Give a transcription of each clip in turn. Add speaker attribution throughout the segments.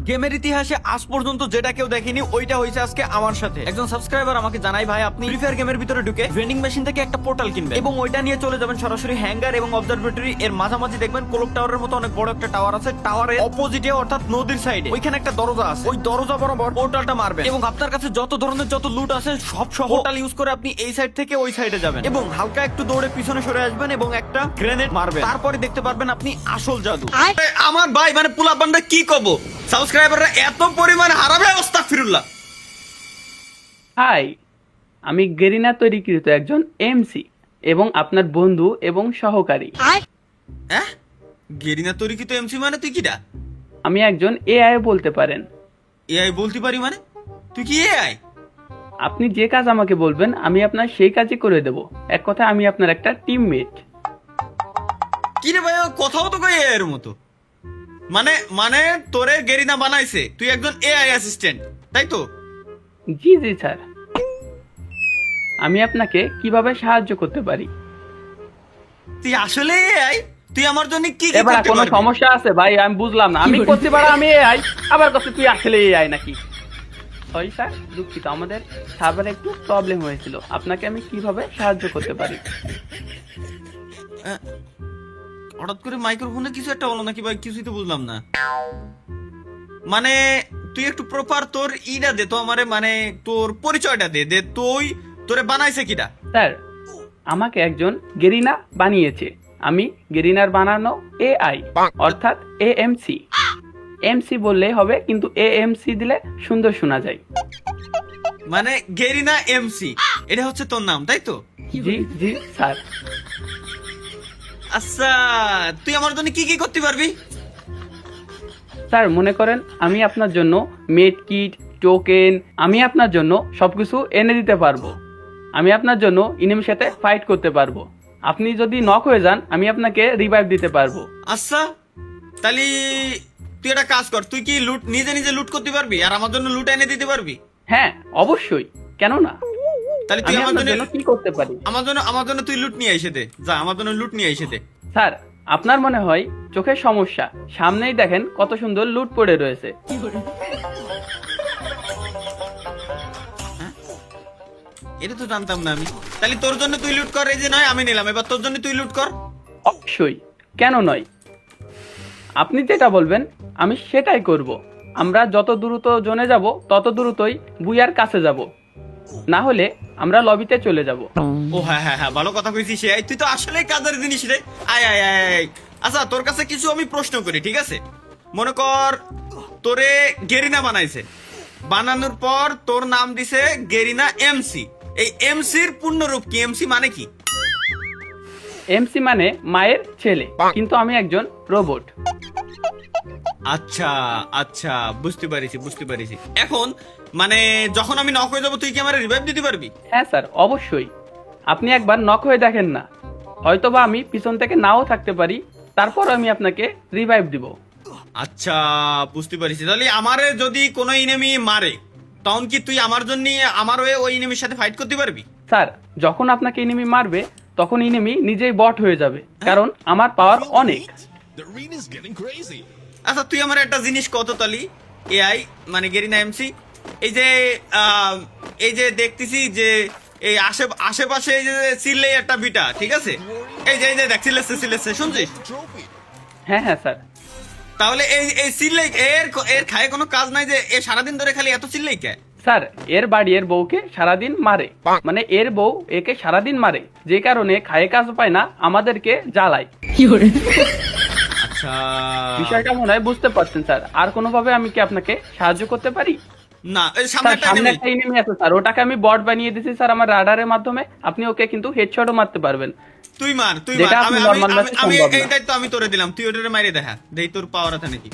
Speaker 1: গেমের ইতিহাসে আজ পর্যন্ত যেটা কেউ দেখেনি ওইটা হয়েছে আজকে আমার সাথে। একজন সাবস্ক্রাইবার আমাকে জানাই, ভাই আপনি ফ্রি ফায়ার গেমের ভিতরে ঢুকে ভেন্ডিং মেশিন থেকে একটা পোর্টাল কিনবেন এবং ওইটা নিয়ে চলে যাবেন সরাসরি হ্যাঙ্গার এবং অবজারভেটরি এর মাঝামাঝি দেখবেন ক্লক টাওয়ারের মতো অনেক বড় একটা টাওয়ার আছে। টাওয়ারের অপোজিটে অর্থাৎ নদীর সাইডে ওইখানে একটা দরজা আছে, ওই দরজা বরাবর পোর্টালটা মারবেন এবং আপনার কাছে যত ধরনের যত লুট আছে সব সহ পোর্টাল ইউজ করে আপনি এই সাইড থেকে ওই সাইডে যাবেন এবং হালকা একটু দৌড়ে পিছনে সরে আসবেন এবং একটা গ্রেনেড মারবেন। তারপরে দেখতে পারবেন আপনি আসল জাদু। আমার ভাই মানে পুলা বান্ডা কি কব, সাবস্ক্রাইবাররা এত পরিমাণে হারাবে, আস্তাগফিরুল্লাহ।
Speaker 2: হাই, আমি গেরিনা তৈরিকৃত একজন এমসি এবং আপনার বন্ধু এবং সহকারী।
Speaker 1: হ্যাঁ, গেরিনা তৈরিকৃত এমসি মানে তুই কিটা?
Speaker 2: আমি একজন এআই বলতে পারেন।
Speaker 1: এআই বলতে পারি মানে? তুই কি এআই?
Speaker 2: আপনি যে কাজ আমাকে বলবেন আমি আপনার সেই কাজই করে দেব। এক কথায় আমি আপনার একটা টিমমেট।
Speaker 1: কি রে ভাই, কথাও তো কই এর মতো। মানে মানে তোরে গেরিনা বানাইছে, তুই একজন এআই অ্যাসিস্ট্যান্ট, তাই তো?
Speaker 2: জি জি স্যার। আমি আপনাকে কিভাবে সাহায্য করতে পারি?
Speaker 1: তুই আসলে এআই? তুই আমার জন্য কি কি
Speaker 2: এবার
Speaker 1: করতে
Speaker 2: কোনো
Speaker 1: পারবি?
Speaker 2: সমস্যা আছে ভাই? আমি বুঝলাম না। আমি করতে পারা আমি এআই, আবার কথা তুই আসলে এআই নাকি? সরি স্যার, দুঃখিত, আমাদের সার্ভারে একটু প্রবলেম হয়েছিল। আপনাকে আমি কিভাবে সাহায্য করতে পারি?
Speaker 1: আহ, হঠাৎ করে মাইক্রোফোনে কিছু একটা হলো নাকি ভাই, কিছুই তো বুঝলাম না। মানে তুই একটু প্রপার তোর ইটা দে তো আমারে, মানে তোর পরিচয়টা দে দে তুই তোরে বানাইছে কিটা?
Speaker 2: স্যার, আমাকে একজন গেরিনা বানিয়েছে। আমি গেরিনার বানানো এআই, অর্থাৎ এএমসি। এমসি বললেই হবে, কিন্তু এএমসি দিলে সুন্দর শোনা যায়।
Speaker 1: মানে গেরিনা এমসি, এটা হচ্ছে তোর নাম, তাই তো?
Speaker 2: জি জি স্যার।
Speaker 1: আচ্ছা, তুই আমার জন্য কি কি করতে পারবি?
Speaker 2: স্যার মনে করেন আমি আপনার জন্য মেড কিট, টোকেন, আমি আপনার জন্য সবকিছু এনে দিতে পারবো। আমি আপনার জন্য ইনেমির সাথে ফাইট করতে পারবো। আপনি যদি নক হয়ে যান আমি আপনাকে রিভাইভ দিতে পারবো।
Speaker 1: আচ্ছা, তাহলে তুই একটা কাজ কর, তুই কি লুট নিজে নিজে লুট করতে পারবি আর আমার জন্য লুট এনে দিতে পারবি?
Speaker 2: হ্যাঁ অবশ্যই, কেন না?
Speaker 1: তাহলে তুই
Speaker 2: আমি
Speaker 1: আমার
Speaker 2: আপনার
Speaker 1: জন্য
Speaker 2: জন্য কি করতে পারি?
Speaker 1: আমার জন্য তুই লুট নিয়ে এসে দে, যা আমার জন্য লুট নিয়ে এসে দে।
Speaker 2: স্যার, আপনার মনে হয় চোখের সমস্যা। সামনেই দেখেন কত সুন্দর লুট পড়ে রয়েছে।
Speaker 1: এটা তো জানতাম না আমি। তাহলে তোর জন্য তুই লুট কর, এই যে নয় আমি নিলাম, এবার তোর জন্য তুই লুট কর।
Speaker 2: অবশ্যই, কেন নয়? আপনি যেটা বলবেন আমি সেটাই করব। আমরা যত দ্রুত জোনে যাব তত দ্রুতই বুয়ার কাছে যাব, না হলে আমরা লবিতে চলে যাব।
Speaker 1: ও হ্যাঁ হ্যাঁ হ্যাঁ, ভালো কথা কইছিস। এই তুই তো আসলেই কাজের জিনিস রে। আয় আয় আয় আয়। আচ্ছা, তোর কাছে কিছু আমি প্রশ্ন করি, ঠিক আছে? মনে কর তোরে গেরিনা বানাইছে, বানানোর পর তোর নাম দিছে গেরিনা এমসি। এই এমসির পূর্ণরূপ কি? এমসি মানে কি?
Speaker 2: এমসি মানে মায়ের ছেলে, কিন্তু আমি একজন রোবট।
Speaker 1: আচ্ছা আচ্ছা, বুঝতে পারিছি বুঝতে পারিছি। এখন মানে যখন আমি নক হয়ে যাবো তুই কি আমার রিভাইভ দিতে পারবি?
Speaker 2: হ্যাঁ স্যার, অবশ্যই। আপনি একবার নক হয়ে দেখেন না, হয়তোবা আমি পিছন থেকে নাও থাকতে পারি, তারপর আমি আপনাকে রিভাইভ দিব।
Speaker 1: আচ্ছা, বুঝতে পারিছি। তাহলে আমারে যদি কোনো ইনেমি মারে তখন কি তুই আমার জন্য আমার হয়ে ওই ইনেমির সাথে ফাইট করতে পারবি?
Speaker 2: স্যার, যখন আপনাকে ইনিমি মারবে তখন ইনিমি নিজেই বট হয়ে যাবে, কারণ আমার পাওয়ার অনেক।
Speaker 3: The arena's getting crazy.
Speaker 1: আচ্ছা, তুই আমার একটা জিনিস কত তালি এআই মানে গেরিনা এমসি, এই যে দেখতেছি যে এই আশেপাশে এই যে চিল্লে একটা বিটা, ঠিক আছে? এই যে দেখ চিল্লেছে শুনছিস?
Speaker 3: The trophy.
Speaker 2: হ্যাঁ হ্যাঁ স্যার।
Speaker 1: তাহলে এই চিল্লে এর খায় কোনো কাজ নাই যে এ সারাদিন ধরে খালি এত চিল্লেই কে?
Speaker 2: স্যার, এর বাড়ি এর বউকে সারাদিন মারে, মানে এর বউ একে সারাদিন মারে, যে কারণে খায়ে কাজ পায় না, আমাদেরকে জ্বালায়।
Speaker 1: আচ্ছা,
Speaker 2: বিষয়টা মনে হয় বুঝতে পারছেন স্যার। আর কোনোভাবে আমি কি আপনাকে সাহায্য করতে পারি?
Speaker 1: না এই
Speaker 2: স্যার, সামনে
Speaker 1: সামনে
Speaker 2: একটা এনিমি আছে স্যার, ওটাকে আমি বট বানিয়ে দিয়েছি স্যার আমার রাডারের মাধ্যমে। আপনি ওকে কিন্তু হেডশটও মারতে পারবেন।
Speaker 1: তুই মার
Speaker 2: যেটা
Speaker 1: আমি
Speaker 2: আপনি
Speaker 1: আমি
Speaker 2: normal
Speaker 1: আমি
Speaker 2: match এ
Speaker 1: আমি
Speaker 2: সম্ভব না।
Speaker 1: এই দায়িত্ব আমি তোরে দিলাম, তুই ওটারে মাইরে দেখা দেই তোর পাওয়ার আছে নাকি।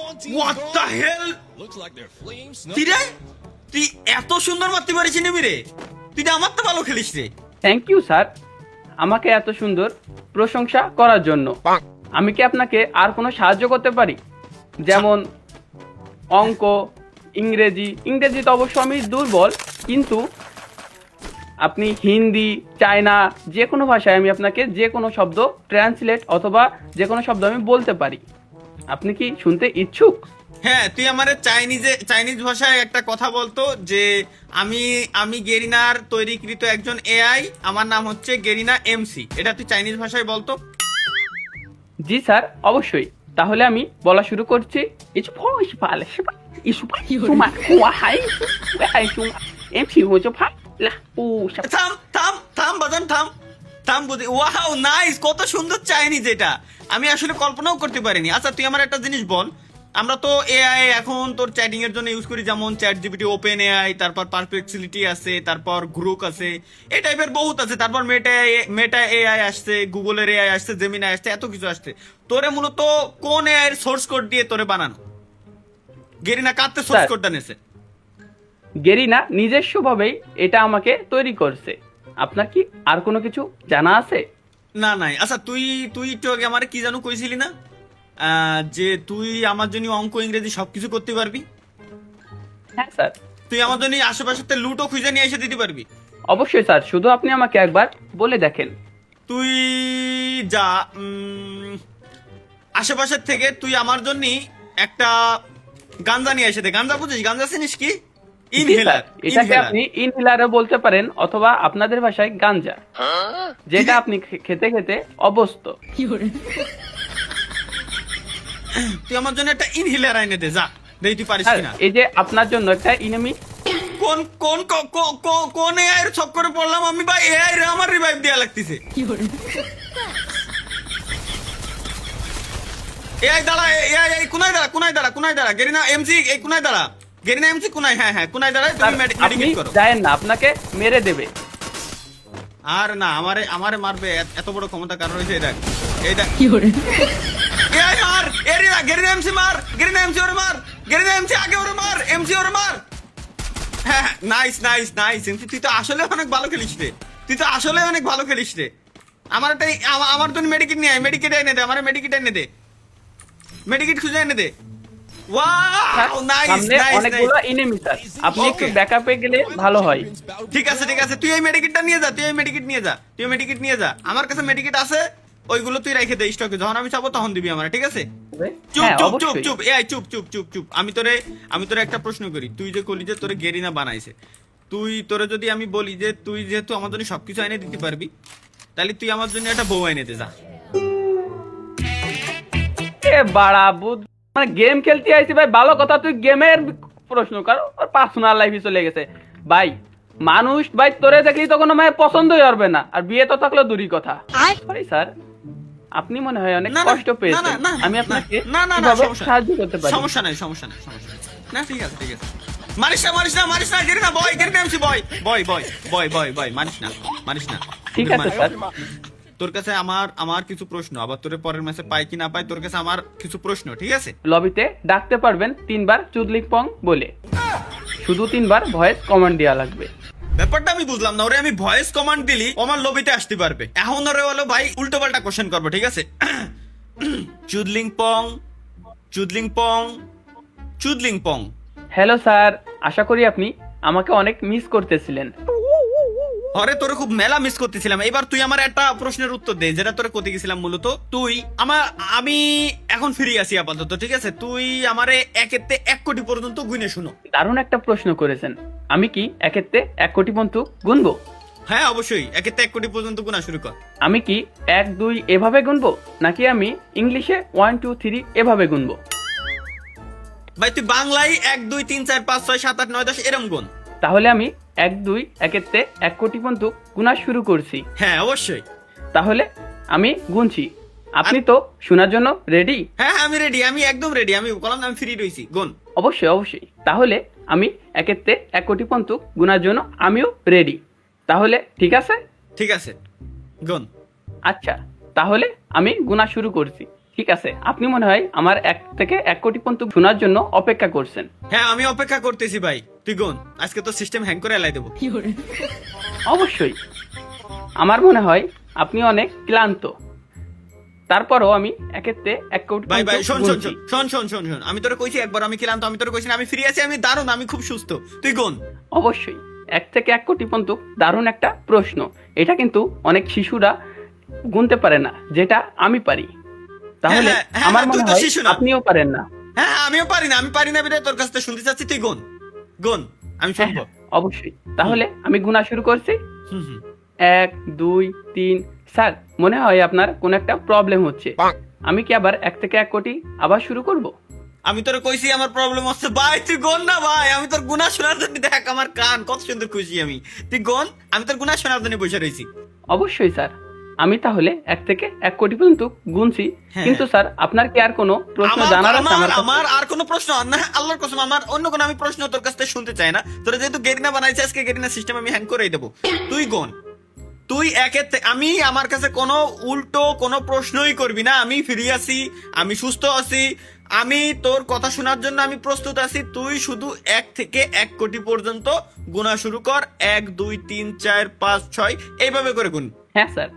Speaker 3: One team
Speaker 1: What
Speaker 3: goal.
Speaker 1: the hell?
Speaker 3: Looks like their flames.
Speaker 1: তুই রে, তুই এত সুন্দর মারতে পারিস নিবি রে, তুই তো আমার তো ভালো খেলিস রে।
Speaker 2: থ্যাংক ইউ স্যার, আমাকে এত সুন্দর প্রশংসা করার জন্য। আমি কি আপনাকে আর কোনো সাহায্য করতে পারি? যেমন অঙ্ক, ইংরেজি তো অবশ্য আমি দুর্বল, কিন্তু আপনি হিন্দি, চায়না, যে কোনো ভাষায় আমি আপনাকে যে কোনো শব্দ ট্রান্সলেট অথবা যে কোনো শব্দ আমি বলতে পারি। আপনি কি শুনতে ইচ্ছুক?
Speaker 1: হ্যাঁ, তুই আমার চাইনিজ ভাষায় একটা কথা বলতো যে আমি আমি গেরিনার তৈরিকৃত একজন এআই, আমার নাম হচ্ছে গেরিনা এমসি, এটা তুই চাইনিজ ভাষায় বলতো।
Speaker 2: জি স্যার, অবশ্যই। তাহলে আমি বলা শুরু করছি। ইসু ফো ইসু ফালে শিবা ইসু ফা সুমা হুয়া হাই হাই সুমা এমসি হচ্ছে ফা লা ও শাবা।
Speaker 1: থাম থাম থাম বাজান, থাম থাম, বুঝি। ওয়াও, নাইস, কত সুন্দর চাইনিজ এটা, আমি আসলে কল্পনাও করতে পারিনি। আচ্ছা তুই আমার একটা জিনিস বল, আমরা তো এআই এখন তোর চ্যাটিং এর জন্য ইউজ করি, যেমন চ্যাট জিপিটি, ওপেন এআই, তারপর পারপ্লেক্সিলিটি আছে, তারপর গ্রোক আছে, এই টাইপের বহুত আছে, তারপর মেটা এআই আসছে, গুগলের এআই আসছে, জেমিনাই আসছে, এত কিছু আসছে। তোরে মূলত কোন এআই এর সোর্স কোড দিয়ে তোরে বানানো? গেরিনা কাতে সোর্স
Speaker 2: স্যার।
Speaker 1: কোডটা নেছে?
Speaker 2: গেরিনা নিজস্বভাবেই এটা আমাকে তৈরি করছে। আপনার কি আর কোনো কিছু জানা আছে?
Speaker 1: না নাই। আচ্ছা তুই তুই একটু আগে আমার কি জানো কইছিলি না, যে তুই আমার জন্য অঙ্ক ইংরেজি সবকিছু করতে পারবি,
Speaker 2: হ্যাঁ স্যার,
Speaker 1: তুই আমার জন্য আশেপাশে লুটও খুঁজে নিয়ে এসে দিতে পারবি।
Speaker 2: অবশ্যই স্যার, শুধু আপনি আমাকে একবার বলে দেখেন।
Speaker 1: তুই যা, আশেপাশের থেকে তুই আমার জন্য একটা গাঞ্জা নিয়ে এসে দে। গাঞ্জা বুঝিস? গাঞ্জা চিনিস কি?
Speaker 2: জি
Speaker 1: ইনহেলার।
Speaker 2: স্যার, এটাকে আপনি ইনহেলারও বলতে পারেন, অথবা আপনাদের ভাষায় গাঞ্জা, যেটা আপনি খেতে খেতে অভ্যস্ত।
Speaker 1: তুই আমার জন্য একটা ইনহেলার এনে দে, যা দেই, তুই পারিস
Speaker 2: স্যার,
Speaker 1: কিনা।
Speaker 2: এই যে আপনার জন্য একটা ইনেমি।
Speaker 1: কোন কোন কোন এআই এর চক্করে পড়লাম আমি ভাই? এআই রে আমার রিভাইভ দেয়া লাগতেছে। এআই দাঁড়া, এআই কোনায় দাঁড়া গেরিনা এমসি, এই কোনায় দাঁড়া, গেরিনা এমসি কোনায়, হ্যাঁ হ্যাঁ কোনায় দাঁড়ায়, তুমি
Speaker 2: আপনি
Speaker 1: মেডিকেট করো।
Speaker 2: যায়েন না, আপনাকে মেরে দেবে।
Speaker 1: আর না, আমারে মারবে, এত বড় ক্ষমতা কারণ হয়েছে এটা। এইটা এআই মার, গেরিনা এমসি মার, গেরিনা এমসি ওরে মার, গেরিনা এমসি আগে ওরে মার, এমসি ওরে মার। হ্যাঁ, নাইস নাইস নাইস এমসি, তুই তো আসলে অনেক ভালো খেলিস রে, তুই তো আসলে অনেক ভালো খেলিস রে। আমার জন্য মেডিকেট নিয়ে আয়, মেডিকেট এনে দে, আমার মেডিকেট এনে দে, মেডিকেট খুঁজে এনে দে। ওয়াও, নাইস
Speaker 2: সামনে
Speaker 1: নাইস
Speaker 2: অনেকগুলো
Speaker 1: নাইস।
Speaker 2: এনিমি স্যার, আপনি একটু
Speaker 1: Okay.
Speaker 2: ব্যাকআপে গেলে ভালো হয়।
Speaker 1: ঠিক আছে ঠিক আছে, তুই এই মেডিকেটটা নিয়ে যা, তুই এই মেডিকেট নিয়ে যা, তুই মেডিকেট নিয়ে যা, আমার কাছে মেডিকেট আছে, ওইগুলো তুই রেখে দে স্টকে, যখন আমি চাবো তখন দিবি আমার, ঠিক আছে? চুপ
Speaker 2: হ্যাঁ,
Speaker 1: চুপ চুপ
Speaker 2: অবশ্যই।
Speaker 1: চুপ, এই চুপ চুপ চুপ চুপ, আমি তোরে একটা প্রশ্ন করি, তুই যে কলি যে তোরে গেরিনা বানাইছে, তোরে যদি আমি বলি যে তুই যেহেতু আমার জন্য সবকিছু এনে দিতে পারবি, তাহলে তুই আমার জন্য একটা বউ এনে দে, যা।
Speaker 2: এ বাড়া বুধ, মানে গেম খেলতে আইছি ভাই, ভালো কথা, তুই গেমের প্রশ্ন কর, ওর পার্সোনাল লাইফে চলে গেছে ভাই। মানুষ ভাই তোরে দেখলেই তো কোনো মায়ের পছন্দই হবে না, আর বিয়ে তো থাকলে দূরই কথা। সরি স্যার, আপনি মনে হয় অনেক
Speaker 1: না, না,
Speaker 2: কষ্ট পেয়েছেন,
Speaker 1: না, না,
Speaker 2: আমি
Speaker 1: না,
Speaker 2: আপনাকে
Speaker 1: না, না, না,
Speaker 2: কিভাবে
Speaker 1: সমস্যা নেই।
Speaker 2: সাহায্য করতে পারি?
Speaker 1: সমস্যা নাই সমস্যা নাই সমস্যা নাই। না ঠিক আছে ঠিক আছে, মারিস না গেরিনা বয়, গেরিনা এমসি বয় বয় বয় বয় বয় বয়, মারিস না।
Speaker 2: ঠিক আছে স্যার।
Speaker 1: তোর কাছে আমার কিছু প্রশ্ন, আবার তোর পরের ম্যাচে পাই কি না পাই, তোর কাছে আমার কিছু প্রশ্ন, ঠিক আছে?
Speaker 2: লবিতে ডাকতে পারবেন 3 বার চুদলিক পং বলে, শুধু 3 বার ভয়েস কমান্ড দেওয়া লাগবে।
Speaker 1: ব্যাপারটা আমি বুঝলাম না, ওরে আমি ভয়েস কমান্ড দিলি আমার লবিতে আসতে পারবে, এখন ওরে হলো ভাই উল্টো পাল্টা কোশ্চেন করবো, ঠিক আছে? চুদলিং পং চুদলিং পং চুদলিং পং।
Speaker 2: হ্যালো স্যার, আশা করি আপনি আমাকে অনেক মিস করতেছিলেন।
Speaker 1: আরে তোরে খুব মেলা মিস করতেছিলাম। এবার তুই আমার একটা প্রশ্নের উত্তর দে, যেটা তোরে করতে গেছিলাম মূলত। আমি এখন ফ্রি আছি আপাতত, ঠিক আছে? তুই আমারে 1 কোটি পর্যন্ত গুনে শুনো।
Speaker 2: দারুণ একটা প্রশ্ন করেছেন। আমি কি 1 কোটি পর্যন্ত গুনবো?
Speaker 1: হ্যাঁ অবশ্যই, 1 কোটি পর্যন্ত গুনা শুরু কর।
Speaker 2: আমি কি 1 2 এভাবে গুনবো, নাকি আমি ইংলিশে 1 2 3 এভাবে গুনবো?
Speaker 1: ভাই তুই বাংলায় 1 2 3 4 5 6 7 8 9 10 এরম গুন।
Speaker 2: তাহলে আমি 1 2 1 কোটি পর্যন্ত গুনা শুরু করছি।
Speaker 1: হ্যাঁ অবশ্যই।
Speaker 2: তাহলে আমি গুনছি, আপনি তো শোনার জন্য রেডি?
Speaker 1: হ্যাঁ আমি রেডি, আমি একদম রেডি, আমি বললাম আমি ফ্রি রইছি, গুন।
Speaker 2: অবশ্যই। তাহলে আমি 1 কোটি পর্যন্ত গুনার জন্য আমিও রেডি। তাহলে ঠিক আছে?
Speaker 1: ঠিক আছে, গুন।
Speaker 2: আচ্ছা, তাহলে আমি গুনা শুরু করছি। ঠিক আছে, আপনি মনে হয় আমার 1 কোটি পর্যন্ত শোনার জন্য অপেক্ষা করছেন।
Speaker 1: হ্যাঁ আমি অপেক্ষা করতেছি ভাই, তুই গুন। আজকে তো সিস্টেম হ্যাং করে এলাই দেবো।
Speaker 2: অবশ্যই। আমার মনে হয় আপনি অনেক ক্লান্ত, তারপরও আমি 1 কোটি
Speaker 1: ভাই ভাই
Speaker 2: পর্যন্ত
Speaker 1: শোন শোন
Speaker 2: গুনছি।
Speaker 1: শোন শোন শোন শোন, আমি তোরে কইছি একবার আমি খেলাম তো, আমি তোরে কইছি না আমি ফ্রি আছি, আমি দারুণ, আমি খুব সুস্থ, তুই গুন।
Speaker 2: অবশ্যই। 1 কোটি পর্যন্ত দারুণ একটা প্রশ্ন। এটা কিন্তু অনেক শিশুরা গুনতে পারে না, যেটা আমি পারি। তাহলে
Speaker 1: হ্যাঁ, হ্যাঁ,
Speaker 2: আমার
Speaker 1: তুই
Speaker 2: মনে
Speaker 1: তো
Speaker 2: হয়
Speaker 1: শিশু না।
Speaker 2: আপনিও পারেন না।
Speaker 1: হ্যাঁ হ্যাঁ, আমিও পারি না, আমি পারি না বিধায় তোর কাছ থেকে শুনতে চাচ্ছি, তুই গুন গুন, আমি
Speaker 2: হ্যাঁ
Speaker 1: শুনবো।
Speaker 2: হ্যাঁ, অবশ্যই। তাহলে আমি গুণা শুরু করছি।
Speaker 1: হুম হুম।
Speaker 2: 1 2 3। স্যার মনে হয় আপনার কোন একটা প্রবলেম হচ্ছে। আমি কি আবার 1 থেকে 1 কোটি আবার শুরু করব?
Speaker 1: আমি তোর কইছি আমার প্রবলেম হচ্ছে ভাই, তুই গোন না ভাই, আমি তোর গুনাহ শোনার জন্য, দেখ আমার কান কত সুন্দর খুশি আমি, তুই গোন, আমি তোর গুনাহ শোনার জন্য বসে রয়েছি।
Speaker 2: অবশ্যই স্যার। আমি তাহলে 1 থেকে 1 কোটি পর্যন্ত গুনছি।
Speaker 1: হ্যাঁ।
Speaker 2: কিন্তু স্যার আপনার কি আর কোনো প্রশ্ন জানার আছে আমার কাছে?
Speaker 1: আমার আর কোনো প্রশ্ন না, আল্লাহর কসম আমার অন্য কোনো আমি প্রশ্ন তোর কাছ থেকে শুনতে চাই না। তোরা যেহেতু গেরিনা বানাইছে, আজকে গেরিনা সিস্টেম আমি হ্যাং করেই দেবো। তুই গোন, তুই একের থেকে, আমি আমার কাছে কোনো উল্টো কোনো প্রশ্নই করবি না, আমি ফ্রি আছি, আমি সুস্থ আছি, আমি তোর কথা শোনার জন্য আমি প্রস্তুত আছি। তুই শুধু 1 থেকে 1 কোটি পর্যন্ত গুণা শুরু কর, 1 2 3 4 5 6 এইভাবে করে গুন।
Speaker 2: হ্যাঁ স্যার,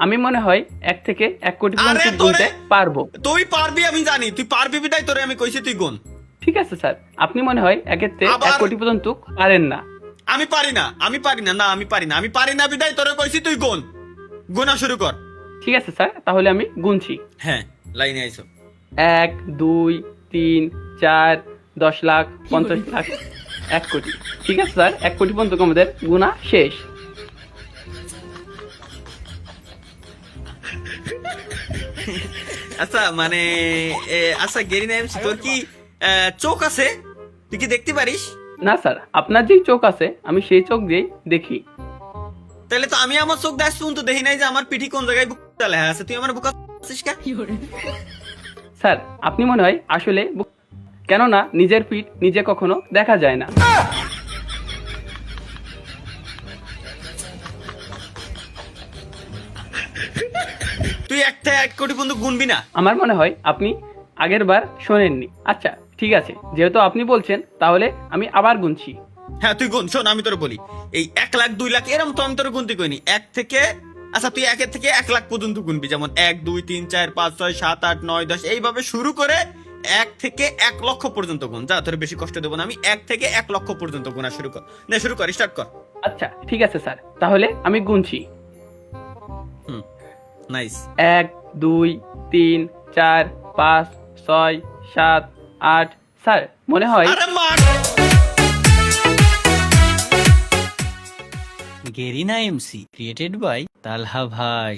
Speaker 2: আমি মনে হয় 1 থেকে 1 কোটি
Speaker 1: আরে
Speaker 2: পর্যন্ত
Speaker 1: তোরে-
Speaker 2: গুনতে পারবো।
Speaker 1: তুই পারবি, আমি জানি তুই পারবি বিদায় তোরে আমি কইছি তুই গুন।
Speaker 2: ঠিক আছে স্যার, আপনি মনে হয় 1 থেকে 1
Speaker 1: আবার-
Speaker 2: কোটি পর্যন্ত পারেন না।
Speaker 1: আমি পারি না, আমি পারি না, না আমি পারি না, আমি পারি না বিদায় তোরে কইছি তুই গুন, গুনা শুরু কর।
Speaker 2: ঠিক আছে স্যার, তাহলে আমি গুনছি।
Speaker 1: হ্যাঁ, লাইনে আইছো।
Speaker 2: 1 2 3 4 10 লাখ 50 লাখ 1 কোটি। ঠিক আছে স্যার, 1 কোটি পর্যন্ত আমাদের গুণা শেষ।
Speaker 1: আচ্ছা মানে আচ্ছা গেরিনা এমসি, তোর কি চোখ আছে? তুই কি দেখতে পারিস?
Speaker 2: না স্যার, আপনার যেই চোখ আছে আমি সেই চোখ দিয়েই দেখি।
Speaker 1: তাহলে তো আমি আমার চোখ দেখছি তো দেখি নাই যে আমার পিঠি কোন জায়গায় বুকটা লেখা আছে, তুই আমার বুকা আছিস কে?
Speaker 2: স্যার আপনি মনে হয় আসলে কেননা নিজের পিঠ নিজে কখনো দেখা যায় না।
Speaker 1: তুই 1 থেকে 1 কোটি পর্যন্ত গুনবি না?
Speaker 2: আমার মনে হয় আপনি আগের বার শোনেননি। আচ্ছা ঠিক আছে, যেহেতু আপনি বলছেন তাহলে আমি আবার গুনছি।
Speaker 1: হ্যাঁ তুই গুন, শোন আমি তোর বলি, এই 1 লাখ 2 লাখ এরকম তো আমি তোর গুনতে কইনি। 1 থেকে, আচ্ছা তুই 1 থেকে 1 লাখ পর্যন্ত গুনবি, যেমন 1 2 3 4 5 6 7 8 9 10 এইভাবে শুরু করে 1 থেকে 1 লক্ষ পর্যন্ত গুন। যা, তোর বেশি কষ্ট দেবো না আমি, 1 থেকে 1 লক্ষ পর্যন্ত গুনা শুরু কর। না শুরু কর, স্টার্ট কর।
Speaker 2: আচ্ছা ঠিক আছে স্যার, তাহলে আমি গুনছি।
Speaker 1: হুম, নাইস।
Speaker 2: 1 2 3 4 5 6 7 8। স্যার মনে হয়
Speaker 1: আরে মার।
Speaker 4: গেরিনা এমসি ক্রিয়েটেড বাই তালহা ভাই।